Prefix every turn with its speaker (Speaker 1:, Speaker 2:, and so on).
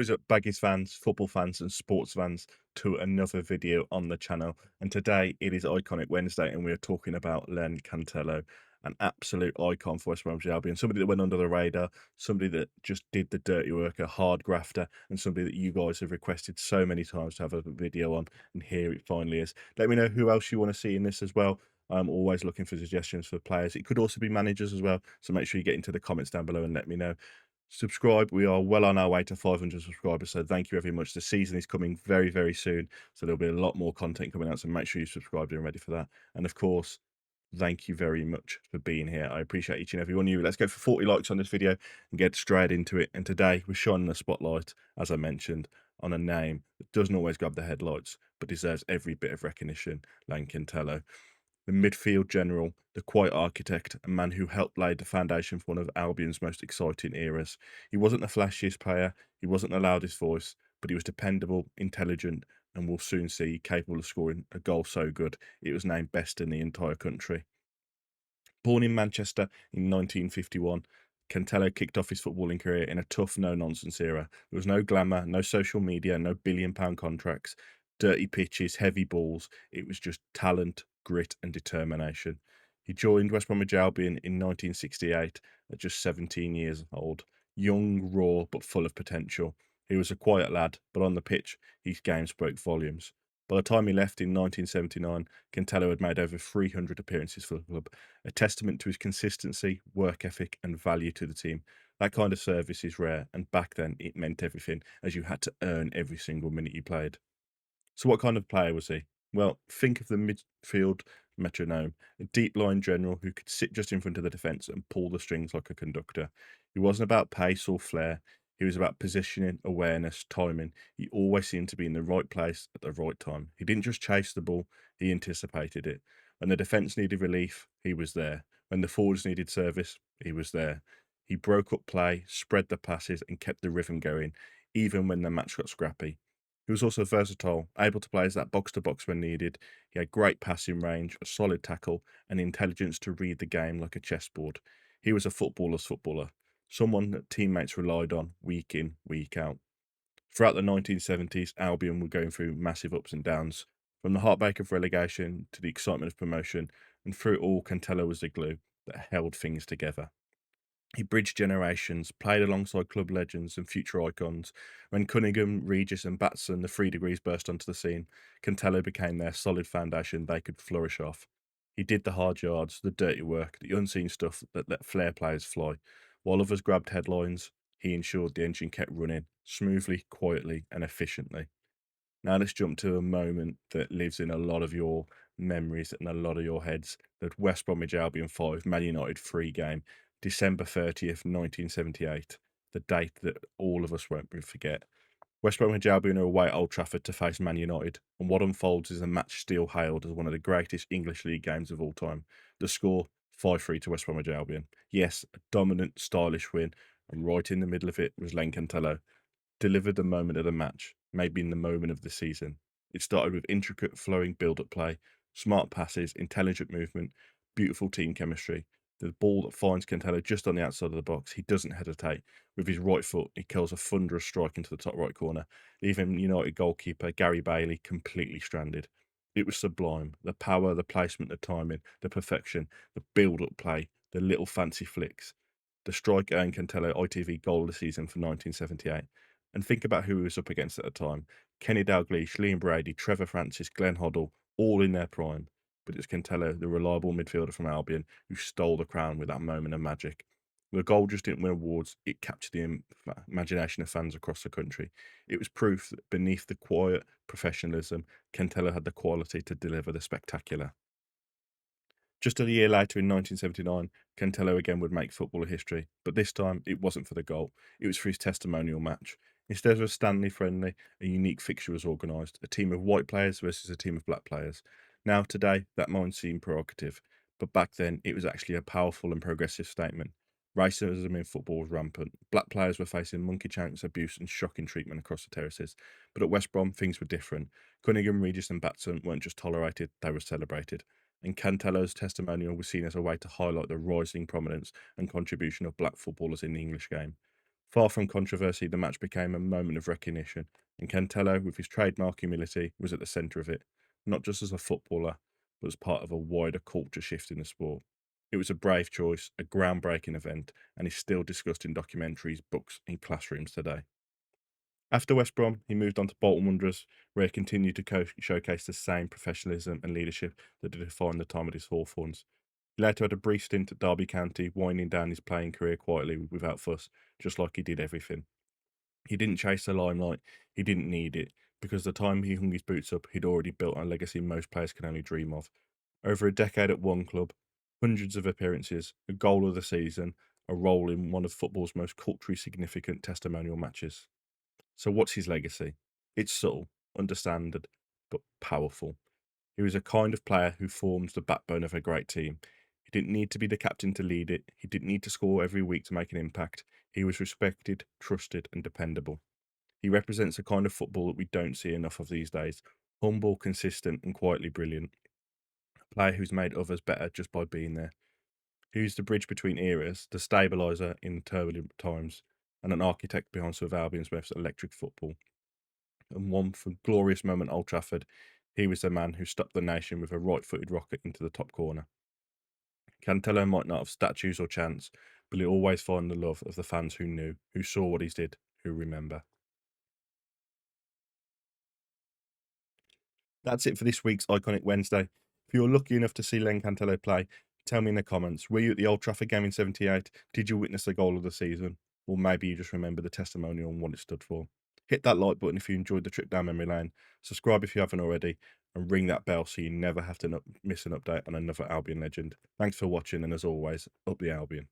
Speaker 1: What is up, Baggies fans, football fans, and sports fans, to another video on the channel. And today it is Iconic Wednesday, and we are talking about Len Cantello, an absolute icon for West Bromwich Albion, somebody that went under the radar, somebody that just did the dirty work, a hard grafter, and somebody that you guys have requested so many times to have a video on, and here it finally is. Let me know who else you want to see in this as well. I'm always looking for suggestions for players. It could also be managers as well, so make sure you get into the comments down below and let me know. Subscribe. We are well on our way to 500 subscribers, so thank you very much. The season is coming very, very soon, so there'll be a lot more content coming out, so make sure you subscribe and ready for that. And of course, thank you very much for being here. I appreciate each and every one of you. Let's go for 40 likes on this video and get straight into it. And today we're shining the spotlight, as I mentioned, on a name that doesn't always grab the headlights but deserves every bit of recognition: Len Cantello, the midfield general, the quiet architect, a man who helped lay the foundation for one of Albion's most exciting eras. He wasn't the flashiest player, he wasn't the loudest voice, but he was dependable, intelligent, and we'll soon see capable of scoring a goal so good it was named best in the entire country. Born in Manchester in 1951, Cantello kicked off his footballing career in a tough, no-nonsense era. There was no glamour, no social media, no billion-pound contracts, dirty pitches, heavy balls. It was just talent, grit, and determination. He joined West Bromwich Albion in 1968 at just 17 years old. Young, raw, but full of potential. He was a quiet lad, but on the pitch, his game spoke volumes. By the time he left in 1979, Cantello had made over 300 appearances for the club, a testament to his consistency, work ethic, and value to the team. That kind of service is rare, and back then it meant everything, as you had to earn every single minute you played. So, what kind of player was he? Well, think of the midfield metronome, a deep line general who could sit just in front of the defence and pull the strings like a conductor. He wasn't about pace or flair. He was about positioning, awareness, timing. He always seemed to be in the right place at the right time. He didn't just chase the ball, he anticipated it. When the defence needed relief, he was there. When the forwards needed service, he was there. He broke up play, spread the passes, and kept the rhythm going, even when the match got scrappy. He was also versatile, able to play as that box to box when needed. He had great passing range, a solid tackle, and intelligence to read the game like a chessboard. He was a footballer's footballer, someone that teammates relied on week in, week out. Throughout the 1970s, Albion were going through massive ups and downs, from the heartbreak of relegation to the excitement of promotion, and through it all, Cantello was the glue that held things together. He bridged generations, played alongside club legends and future icons. When Cunningham, Regis, and Batson, the 3 degrees, burst onto the scene, Cantello became their solid foundation they could flourish off. He did the hard yards, the dirty work, the unseen stuff that let flair players fly. While others grabbed headlines, he ensured the engine kept running smoothly, quietly, and efficiently. Now let's jump to a moment that lives in a lot of your memories and a lot of your heads. The West Bromwich Albion 5, Man United 3 game, December 30th, 1978. The date that all of us won't forget. West Bromwich Albion are away at Old Trafford to face Man United, and what unfolds is a match still hailed as one of the greatest English League games of all time. The score, 5-3 to West Bromwich Albion. Yes, a dominant, stylish win, and right in the middle of it was Len Cantello, delivered the moment of the match, maybe in the moment of the season. It started with intricate, flowing build-up play, smart passes, intelligent movement, beautiful team chemistry. The ball that finds Cantello just on the outside of the box, he doesn't hesitate. With his right foot, he curls a thunderous strike into the top right corner, leaving United goalkeeper Gary Bailey completely stranded. It was sublime. The power, the placement, the timing, the perfection, the build-up play, the little fancy flicks. The strike earned Cantello ITV Goal of the Season for 1978. And think about who he was up against at the time: Kenny Dalglish, Liam Brady, Trevor Francis, Glenn Hoddle, all in their prime. But it was Cantello, the reliable midfielder from Albion, who stole the crown with that moment of magic. The goal just didn't win awards, it captured the imagination of fans across the country. It was proof that beneath the quiet professionalism, Cantello had the quality to deliver the spectacular. Just a year later, in 1979, Cantello again would make footballer history, but this time it wasn't for the goal, it was for his testimonial match. Instead of a Stanley friendly, a unique fixture was organised: a team of white players versus a team of black players. Now, today, that might seem prerogative, but back then it was actually a powerful and progressive statement. Racism in football was rampant. Black players were facing monkey chants, abuse, and shocking treatment across the terraces. But at West Brom, things were different. Cunningham, Regis, and Batson weren't just tolerated, they were celebrated. And Cantello's testimonial was seen as a way to highlight the rising prominence and contribution of black footballers in the English game. Far from controversy, the match became a moment of recognition, and Cantello, with his trademark humility, was at the centre of it, not just as a footballer, but as part of a wider culture shift in the sport. It was a brave choice, a groundbreaking event, and is still discussed in documentaries, books, and classrooms today. After West Brom, he moved on to Bolton Wanderers, where he continued to showcase the same professionalism and leadership that had defined the time at his Hawthorns. He later had a brief stint at Derby County, winding down his playing career quietly without fuss, just like he did everything. He didn't chase the limelight, he didn't need it, because the time he hung his boots up, he'd already built a legacy most players can only dream of. Over a decade at one club, hundreds of appearances, a goal of the season, a role in one of football's most culturally significant testimonial matches. So what's his legacy? It's subtle, understanded, but powerful. He was a kind of player who forms the backbone of a great team. He didn't need to be the captain to lead it. He didn't need to score every week to make an impact. He was respected, trusted, and dependable. He represents a kind of football that we don't see enough of these days. Humble, consistent, and quietly brilliant. A player who's made others better just by being there. Who's the bridge between eras, the stabiliser in turbulent times, and an architect behind some of Albion's most electric football. And one for glorious moment at Old Trafford, he was the man who stopped the nation with a right-footed rocket into the top corner. Cantello might not have statues or chants, but he'll always find the love of the fans who knew, who saw what he did, who remember. That's it for this week's Iconic Wednesday. If you're lucky enough to see Len Cantello play, tell me in the comments, were you at the Old Trafford game in '78? Did you witness the goal of the season? Or maybe you just remember the testimonial and what it stood for. Hit that like button if you enjoyed the trip down memory lane. Subscribe if you haven't already, and ring that bell so you never have to miss an update on another Albion legend. Thanks for watching, and as always, up the Albion.